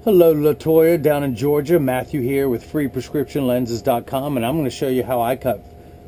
Hello, Latoya down in Georgia. Matthew here with freeprescriptionlenses.com, and I'm going to show you how I cut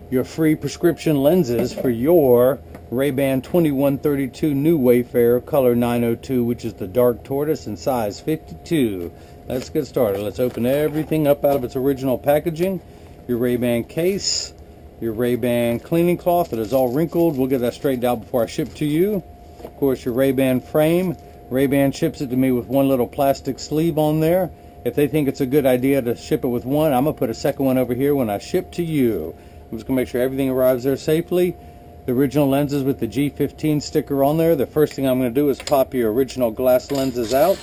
your free prescription lenses for your Ray-Ban 2132 new Wayfarer color 902, which is the dark tortoise in size 52. Let's get started. Let's open everything up out of its original packaging. Your Ray-Ban case, your Ray-Ban cleaning cloth that is all wrinkled. We'll get that straightened out before I ship to you. Of course, your Ray-Ban frame. Ray-Ban ships it to me with one little plastic sleeve on there. If they think it's a good idea to ship it with one, I'm going to put a second one over here when I ship to you. I'm just going to make sure everything arrives there safely. The original lenses with the G15 sticker on there. The first thing I'm going to do is pop your original glass lenses out.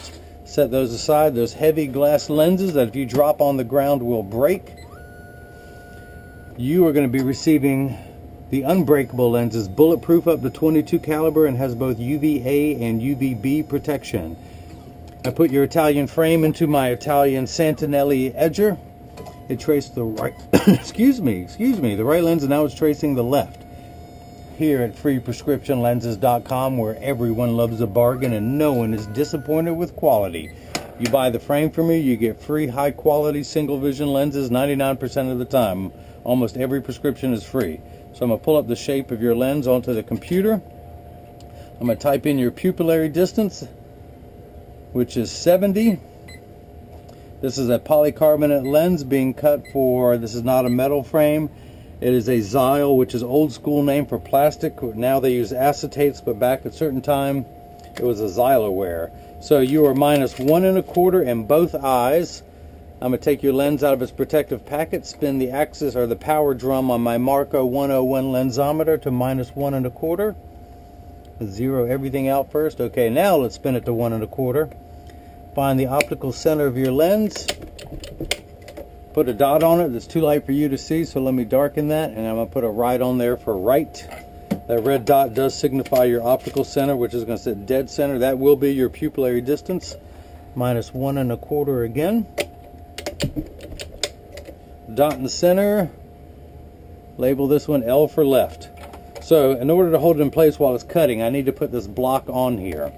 Set those aside. Those heavy glass lenses that if you drop on the ground will break. You are going to be receiving the unbreakable lens, is bulletproof up to 22 caliber and has both UVA and UVB protection. I put your Italian frame into my Italian Santinelli edger. It traced the right excuse me, the right lens, and now it's tracing the left. Here at freeprescriptionlenses.com, where everyone loves a bargain and no one is disappointed with quality. You buy the frame from me, you get free high quality single vision lenses 99% of the time. Almost every prescription is free. So I'm going to pull up the shape of your lens onto the computer. I'm going to type in your pupillary distance, which is 70. This is a polycarbonate lens being cut for, this is not a metal frame. It is a Xyle, which is old school name for plastic. Now they use acetates, but back at a certain time, it was a Xyloware. So you are minus 1 1/4 in both eyes. I'm going to take your lens out of its protective packet, spin the axis or the power drum on my Marco 101 lensometer to minus 1 1/4. Zero everything out first. Okay, now let's spin it to 1 1/4. Find the optical center of your lens. Put a dot on it that's too light for you to see, so let me darken that, and I'm going to put a right on there for right. That red dot does signify your optical center, which is going to sit dead center. That will be your pupillary distance. Minus 1 1/4 again. Dot in the center. Label this one L for left. So in order to hold it in place while it's cutting, I need to put this block on here.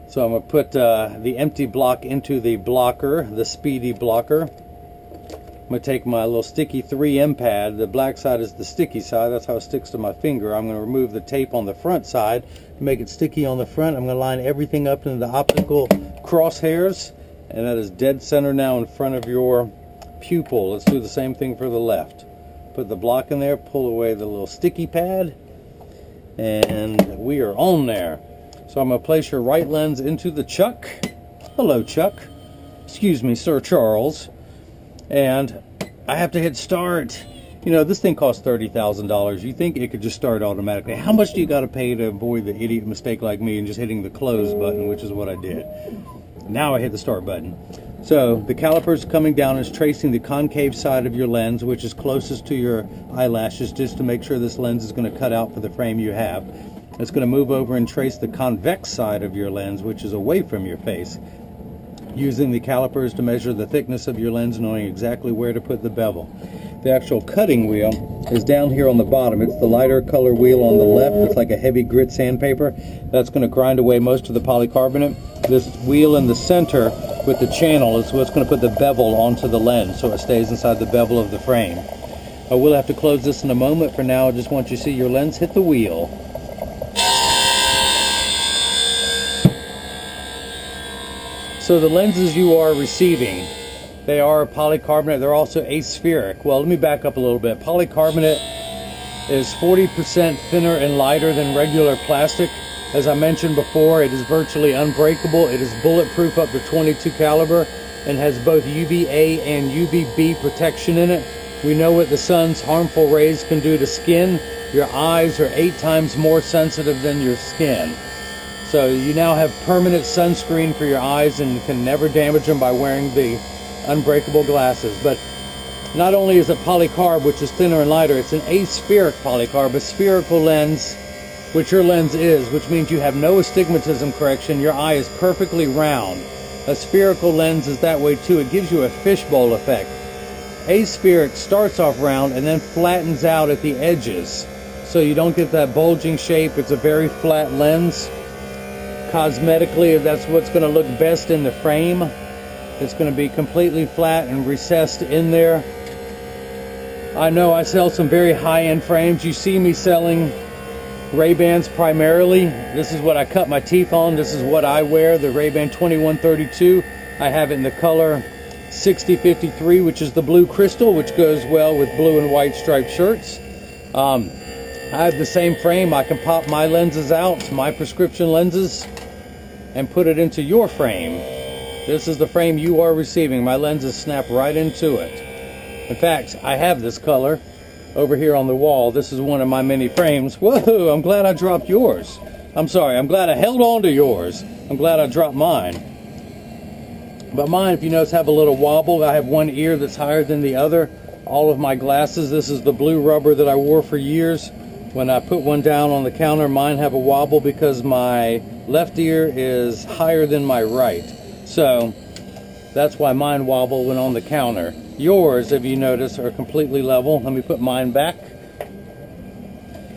So I'm going to put the empty block into the blocker, the speedy blocker. I'm going to take my little sticky 3M pad. The black side is the sticky side. That's how it sticks to my finger. I'm going to remove the tape on the front side to make it sticky on the front. I'm going to line everything up into the optical crosshairs. And that is dead center now in front of your pupil. Let's do the same thing for the left. Put the block in there, pull away the little sticky pad, and we are on there. So I'm going to place your right lens into the chuck. Hello, Chuck. Excuse me, Sir Charles. And I have to hit start. You know, this thing costs $30,000. You think it could just start automatically. How much do you got to pay to avoid the idiot mistake like me and just hitting the close button, which is what I did. Now I hit the start button. So the caliper's coming down, is tracing the concave side of your lens, which is closest to your eyelashes, just to make sure this lens is going to cut out for the frame you have. It's going to move over and trace the convex side of your lens, which is away from your face. Using the calipers to measure the thickness of your lens, knowing exactly where to put the bevel. The actual cutting wheel is down here on the bottom. It's the lighter color wheel on the left. It's like a heavy grit sandpaper. That's going to grind away most of the polycarbonate. This wheel in the center with the channel is what's going to put the bevel onto the lens, so it stays inside the bevel of the frame. I will have to close this in a moment. For now, I just want you to see your lens hit the wheel. So the lenses you are receiving, they are polycarbonate. They're also aspheric. Well, let me back up a little bit. Polycarbonate is 40% thinner and lighter than regular plastic. As I mentioned before, it is virtually unbreakable. It is bulletproof up to 22 caliber and has both UVA and UVB protection in it. We know what the sun's harmful rays can do to skin. Your eyes are 8 times more sensitive than your skin. So you now have permanent sunscreen for your eyes and can never damage them by wearing the unbreakable glasses. But not only is it polycarb, which is thinner and lighter, it's an aspheric polycarb, a spherical lens, which your lens is, which means you have no astigmatism correction. Your eye is perfectly round. A spherical lens is that way too. It gives you a fishbowl effect. Aspheric starts off round and then flattens out at the edges, so you don't get that bulging shape. It's a very flat lens. cosmetically, that's what's going to look best in the frame. It's going to be completely flat and recessed in there. I know I sell some very high-end frames. You see me selling Ray-Bans primarily. This is what I cut my teeth on. This is what I wear, the Ray-Ban 2132. I have it in the color 6053, which is the blue crystal, which goes well with blue and white striped shirts. I have the same frame. I can pop my lenses out, my prescription lenses, and put it into your frame. This is the frame you are receiving. My lenses snap right into it. In fact, I have this color over here on the wall. This is one of my many frames. Whoa, I'm glad I dropped yours. I'm sorry, I'm glad I held on to yours. I'm glad I dropped mine. But mine, if you notice, have a little wobble. I have one ear that's higher than the other. All of my glasses, this is the blue rubber that I wore for years. When I put one down on the counter, mine have a wobble because my left ear is higher than my right. So that's why mine wobble when on the counter. Yours, if you notice, are completely level. Let me put mine back.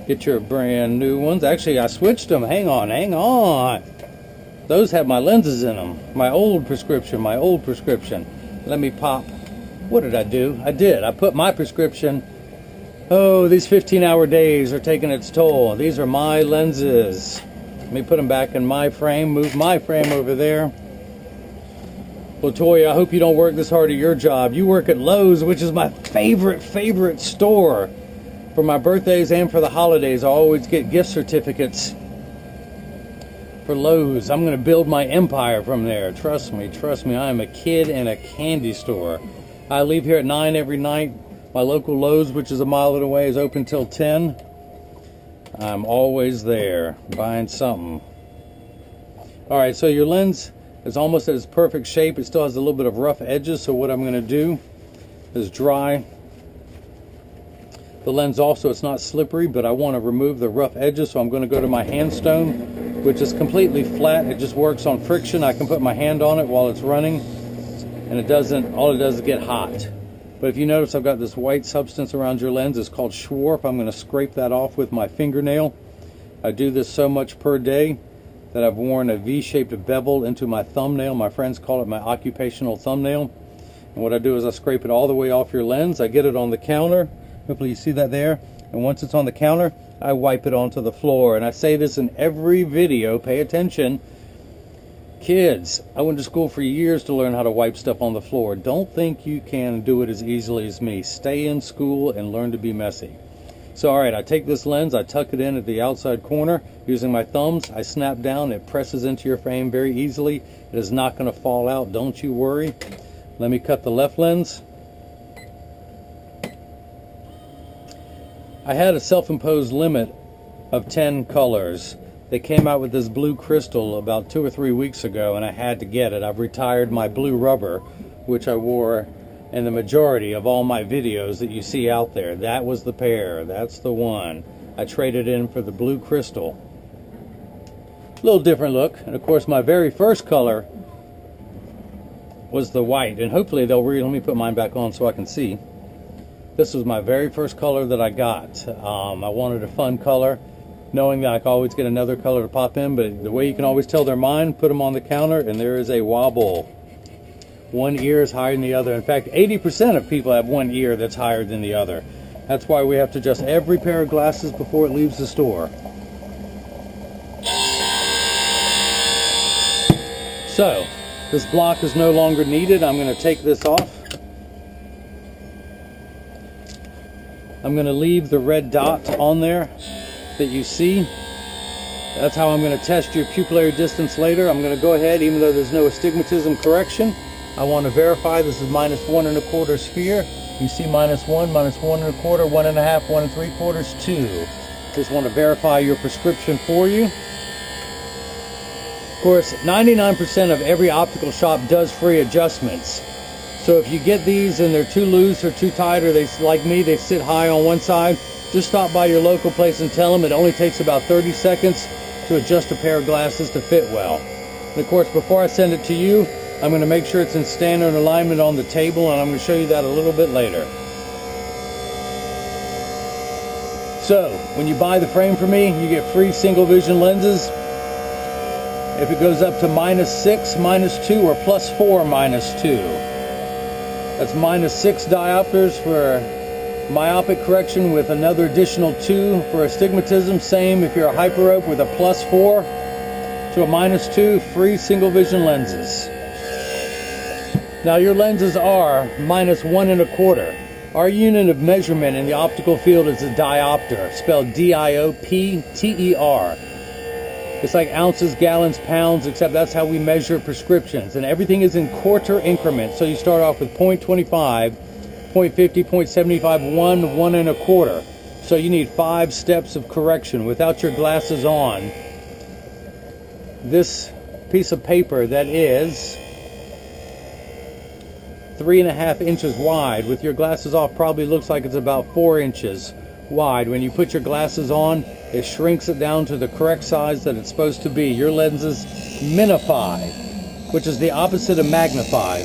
Get your brand new ones. Actually, I switched them. Hang on, hang on. Those have my lenses in them. My old prescription, my old prescription. Let me pop. What did I do? I put my prescription. Oh, these 15-hour days are taking its toll. These are my lenses. Let me put them back in my frame. Move my frame over there. Latoya, I hope you don't work this hard at your job. You work at Lowe's, which is my favorite store. For my birthdays and for the holidays, I always get gift certificates for Lowe's. I'm going to build my empire from there. Trust me, I am a kid in a candy store. I leave here at 9 every night. My local Lowe's, which is a mile away, is open till 10. I'm always there, buying something. Alright, so your lens is almost at its perfect shape. It still has a little bit of rough edges, so what I'm going to do is dry the lens also. It's not slippery, but I want to remove the rough edges, so I'm going to go to my hand stone, which is completely flat. It just works on friction. I can put my hand on it while it's running, and all it does is get hot. But if you notice, I've got this white substance around your lens. It's called Schwarf. I'm going to scrape that off with my fingernail. I do this so much per day that I've worn a V-shaped bevel into my thumbnail. My friends call it my occupational thumbnail. And what I do is I scrape it all the way off your lens. I get it on the counter. Hopefully you see that there. And once it's on the counter, I wipe it onto the floor. And I say this in every video. Pay attention. Kids, I went to school for years to learn how to wipe stuff on the floor. Don't think you can do it as easily as me. Stay in school and learn to be messy. So, alright, I take this lens, I tuck it in at the outside corner. Using my thumbs, I snap down. It presses into your frame very easily. It is not going to fall out. Don't you worry. Let me cut the left lens. I had a self-imposed limit of 10 colors. They came out with this blue crystal about 2 or 3 weeks ago, and I had to get it. I've retired my blue rubber, which I wore in the majority of all my videos that you see out there. That was the pair. That's the one. I traded in for the blue crystal. A little different look. And of course, my very first color was the white. And hopefully they'll read. Let me put mine back on so I can see. This was my very first color that I got. I wanted a fun color, knowing that I could always get another color to pop in. But the way you can always tell they're mine, put them on the counter, and there is a wobble. One ear is higher than the other. In fact, 80% of people have one ear that's higher than the other. That's why we have to adjust every pair of glasses before it leaves the store. So, this block is no longer needed. I'm going to take this off. I'm going to leave the red dot on there that you see. That's how I'm going to test your pupillary distance later. I'm going to go ahead, even though there's no astigmatism correction, I want to verify this is -1 1/4 sphere. You see -1, -1 1/4, 1 1/2, 1 3/4, 2. Just want to verify your prescription for you. Of course, 99% of every optical shop does free adjustments. So if you get these and they're too loose or too tight, or they, like me, they sit high on one side, just stop by your local place and tell them it only takes about 30 seconds to adjust a pair of glasses to fit well. And of course, before I send it to you, I'm going to make sure it's in standard alignment on the table, and I'm going to show you that a little bit later. So, when you buy the frame from me, you get free single vision lenses. if it goes up to -6, -2, or +4, -2. That's -6 diopters for myopic correction with another additional 2 for astigmatism. Same if you're a hyperope with a +4 to a -2, free single vision lenses. Now your lenses are -1 1/4. Our unit of measurement in the optical field is a diopter, spelled D-I-O-P-T-E-R. It's like ounces, gallons, pounds, except that's how we measure prescriptions. And everything is in quarter increments. So you start off with 0.25, 0.50, 0.75, 1, 1 1/4. So you need 5 steps of correction without your glasses on. This piece of paper that is 3.5 inches wide, with your glasses off, probably looks like it's about 4 inches wide. When you put your glasses on, it shrinks it down to the correct size that it's supposed to be. Your lenses minify, which is the opposite of magnify.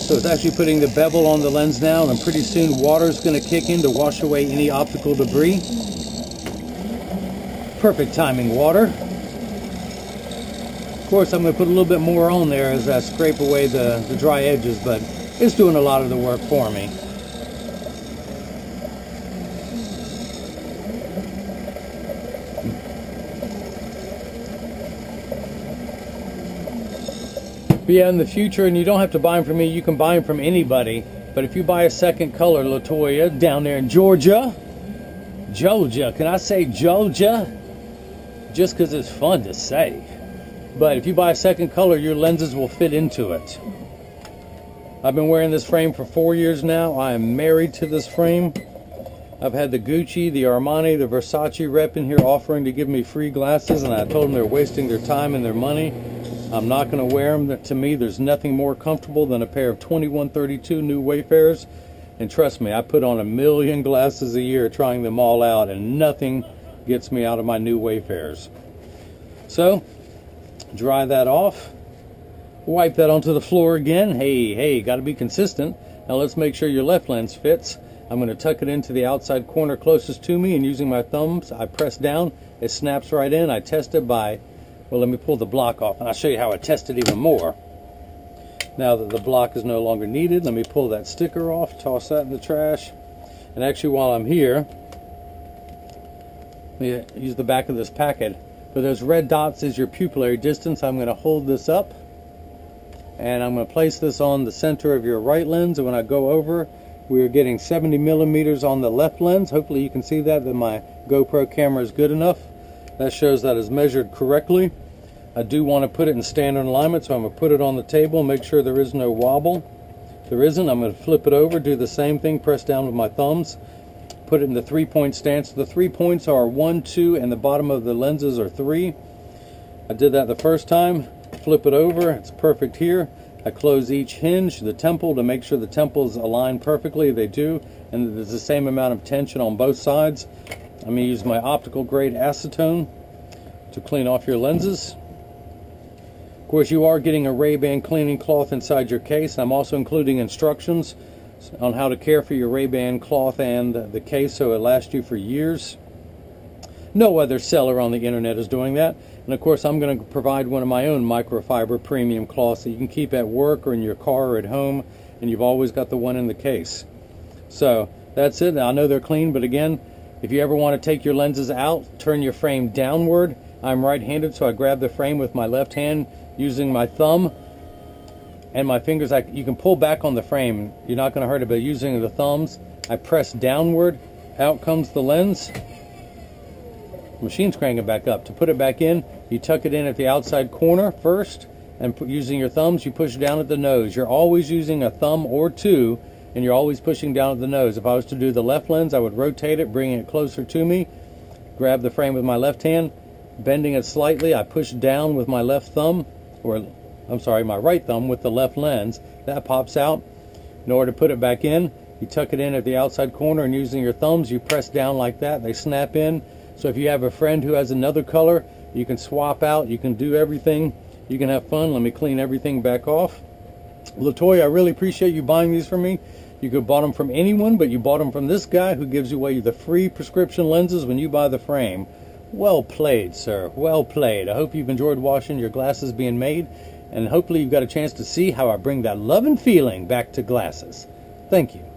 So it's actually putting the bevel on the lens now, and pretty soon water's going to kick in to wash away any optical debris. Perfect timing, water. Of course, I'm going to put a little bit more on there as I scrape away the dry edges, but it's doing a lot of the work for me. But yeah, in the future, and you don't have to buy them from me, you can buy them from anybody. But if you buy a second color, Latoya, down there in Georgia, can I say Georgia? Just because it's fun to say. But if you buy a second color, your lenses will fit into it. I've been wearing this frame for 4 years now. I am married to this frame. I've had the Gucci, the Armani, the Versace rep in here offering to give me free glasses, and I told them they're wasting their time and their money. I'm not going to wear them. To me, there's nothing more comfortable than a pair of 2132 new Wayfarers. And trust me, I put on 1 million glasses a year trying them all out, and nothing gets me out of my new Wayfarers. So, dry that off. Wipe that onto the floor again. Hey, got to be consistent. Now let's make sure your left lens fits. I'm going to tuck it into the outside corner closest to me, and using my thumbs, I press down. It snaps right in. I test it by... Well, let me pull the block off, and I'll show you how I test it even more. Now that the block is no longer needed, let me pull that sticker off, toss that in the trash. And actually, while I'm here, let me use the back of this packet. For those red dots is your pupillary distance. I'm going to hold this up, and I'm going to place this on the center of your right lens. And when I go over, we're getting 70 millimeters on the left lens. Hopefully you can see that my GoPro camera is good enough. That shows that it's measured correctly. I do want to put it in standard alignment, so I'm going to put it on the table and make sure there is no wobble. If there isn't, I'm going to flip it over, do the same thing, press down with my thumbs, put it in the 3-point stance. The 3 points are 1, 2, and the bottom of the lenses are 3. I did that the first time. Flip it over, it's perfect here. I close each hinge, the temple, to make sure the temples align perfectly. They do, and there's the same amount of tension on both sides. I'm going to use my optical grade acetone to clean off your lenses. Of course, you are getting a Ray-Ban cleaning cloth inside your case. I'm also including instructions on how to care for your Ray-Ban cloth and the case so it lasts you for years. No other seller on the internet is doing that. And of course, I'm going to provide one of my own microfiber premium cloths that you can keep at work or in your car or at home, and you've always got the one in the case. So that's it. I know they're clean, but again, if you ever want to take your lenses out, turn your frame downward. I'm right-handed, so I grab the frame with my left hand using my thumb and my fingers. You can pull back on the frame. You're not going to hurt it, but using the thumbs, I press downward. Out comes the lens. The machine's cranking back up. To put it back in, you tuck it in at the outside corner first, and using your thumbs, you push down at the nose. You're always using a thumb or two, and you're always pushing down at the nose. If I was to do the left lens, I would rotate it, bring it closer to me, grab the frame with my left hand, bending it slightly, I push down with my left thumb, or I'm sorry, my right thumb with the left lens. That pops out. In order to put it back in, you tuck it in at the outside corner, and using your thumbs, you press down like that. They snap in. So if you have a friend who has another color, you can swap out, you can do everything. You can have fun. Let me clean everything back off. Latoya, I really appreciate you buying these from me. You could have bought them from anyone, but you bought them from this guy who gives you away the free prescription lenses when you buy the frame. Well played, sir. Well played. I hope you've enjoyed watching your glasses being made, and hopefully you've got a chance to see how I bring that love and feeling back to glasses. Thank you.